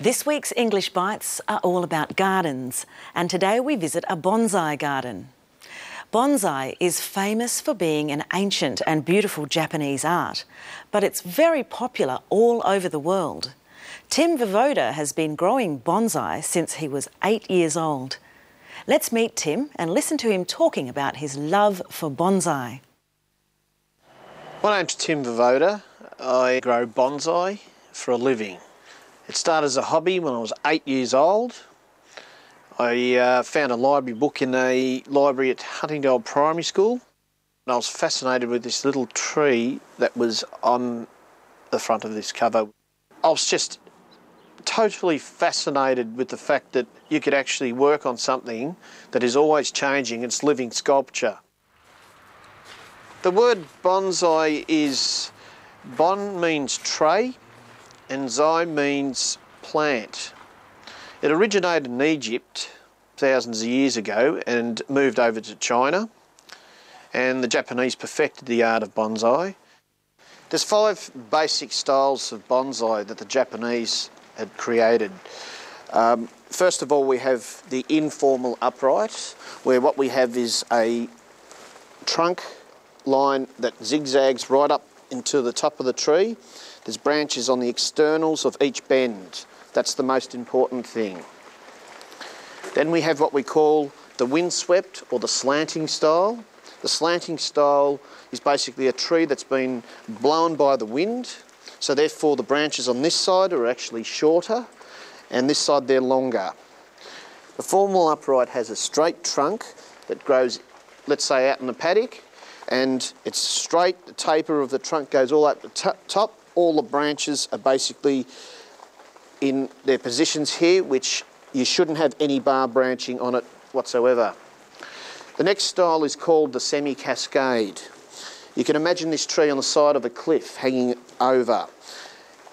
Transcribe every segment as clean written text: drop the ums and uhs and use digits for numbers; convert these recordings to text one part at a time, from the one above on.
This week's English Bites are all about gardens, and today we visit a bonsai garden. Bonsai is famous for being an ancient and beautiful Japanese art, but it's very popular all over the world. Tim Vivoda has been growing bonsai since he was 8 years old. Let's meet Tim and listen to him talking about his love for bonsai. My name's Tim Vivoda. I grow bonsai for a living. It started as a hobby when I was 8 years old. I found a library book in a library at Huntingdale Primary School. And I was fascinated with this little tree that was on the front of this cover. I was just totally fascinated with the fact that you could actually work on something that is always changing. It's living sculpture. The word bonsai is, bon means tray and zai means plant. It originated in Egypt thousands of years ago and moved over to China, and the Japanese perfected the art of bonsai. There's 5 basic styles of bonsai that the Japanese had created. First of all, we have the informal upright, where what we have is a trunk line that zigzags right up into the top of the tree. There's branches on the externals of each bend. That's the most important thing. Then we have what we call the windswept or the slanting style. The slanting style is basically a tree that's been blown by the wind, so therefore the branches on this side are actually shorter and this side they're longer. The formal upright has a straight trunk that grows, let's say, out in the paddock, and it's straight. The taper of the trunk goes all up the top. All the branches are basically in their positions here, which you shouldn't have any bar branching on it whatsoever. The next style is called the semi-cascade. You can imagine this tree on the side of a cliff hanging over.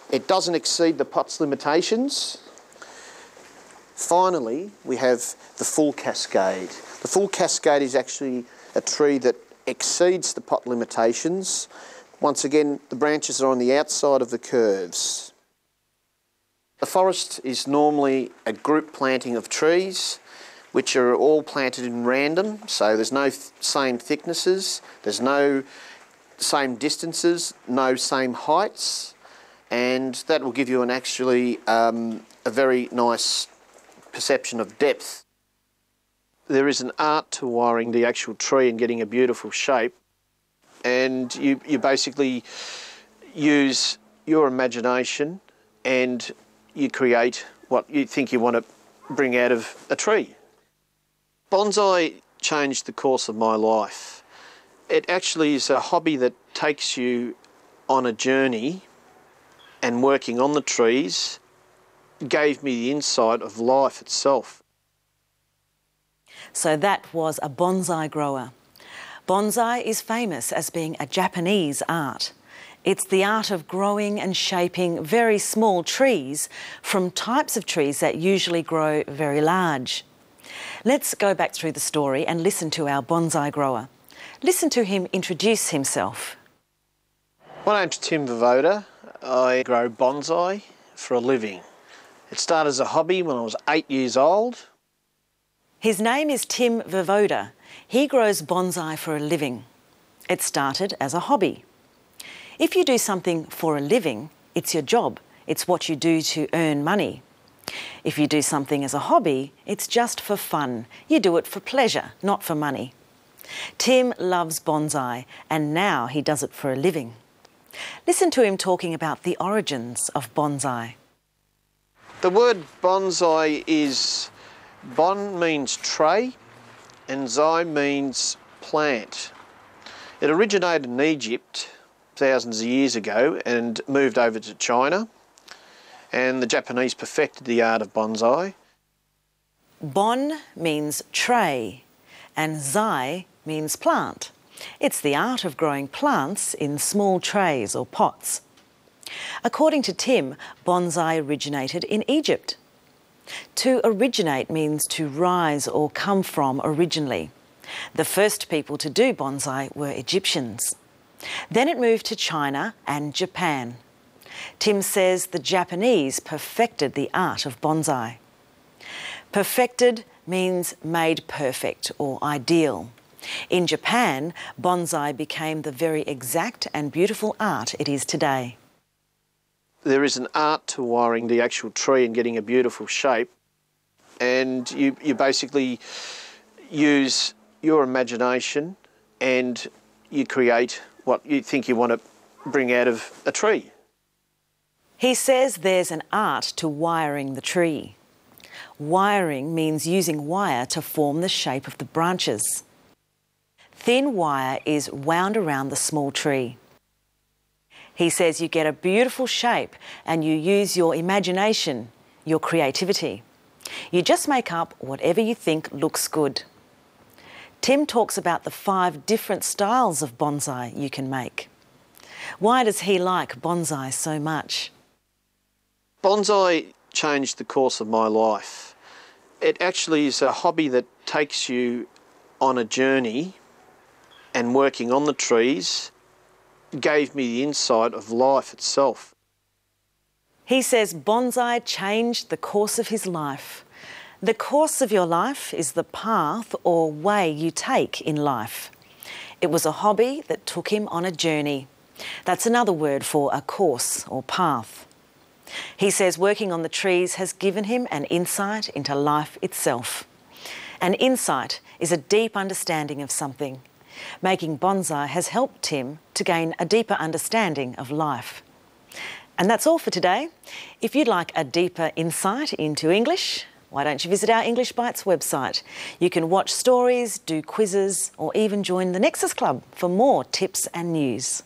It doesn't exceed the pot's limitations. Finally, we have the full cascade. The full cascade is actually a tree that exceeds the pot limitations. Once again, the branches are on the outside of the curves. The forest is normally a group planting of trees, which are all planted in random, so there's no same thicknesses, there's no same distances, no same heights, and that will give you a very nice perception of depth. There is an art to wiring the actual tree and getting a beautiful shape, and you basically use your imagination and you create what you think you want to bring out of a tree. Bonsai changed the course of my life. It actually is a hobby that takes you on a journey, and working on the trees gave me the insight of life itself. So that was a bonsai grower. Bonsai is famous as being a Japanese art. It's the art of growing and shaping very small trees from types of trees that usually grow very large. Let's go back through the story and listen to our bonsai grower. Listen to him introduce himself. My name's Tim Vivoda. I grow bonsai for a living. It started as a hobby when I was 8 years old. His name is Tim Vivoda. He grows bonsai for a living. It started as a hobby. If you do something for a living, it's your job. It's what you do to earn money. If you do something as a hobby, it's just for fun. You do it for pleasure, not for money. Tim loves bonsai, and now he does it for a living. Listen to him talking about the origins of bonsai. The word bonsai is, bon means tray and zai means plant. It originated in Egypt thousands of years ago and moved over to China, and the Japanese perfected the art of bonsai. Bon means tray and zai means plant. It's the art of growing plants in small trays or pots. According to Tim, bonsai originated in Egypt. To originate means to rise or come from originally. The first people to do bonsai were Egyptians. Then it moved to China and Japan. Tim says the Japanese perfected the art of bonsai. Perfected means made perfect or ideal. In Japan, bonsai became the very exact and beautiful art it is today. There is an art to wiring the actual tree and getting a beautiful shape, and you basically use your imagination and you create what you think you want to bring out of a tree. He says there's an art to wiring the tree. Wiring means using wire to form the shape of the branches. Thin wire is wound around the small tree. He says you get a beautiful shape and you use your imagination, your creativity. You just make up whatever you think looks good. Tim talks about the 5 different styles of bonsai you can make. Why does he like bonsai so much? Bonsai changed the course of my life. It actually is a hobby that takes you on a journey, and working on the trees gave me the insight of life itself. He says bonsai changed the course of his life. The course of your life is the path or way you take in life. It was a hobby that took him on a journey. That's another word for a course or path. He says working on the trees has given him an insight into life itself. An insight is a deep understanding of something. Making bonsai has helped Tim to gain a deeper understanding of life. And that's all for today. If you'd like a deeper insight into English, why don't you visit our English Bites website? You can watch stories, do quizzes, or even join the Nexus Club for more tips and news.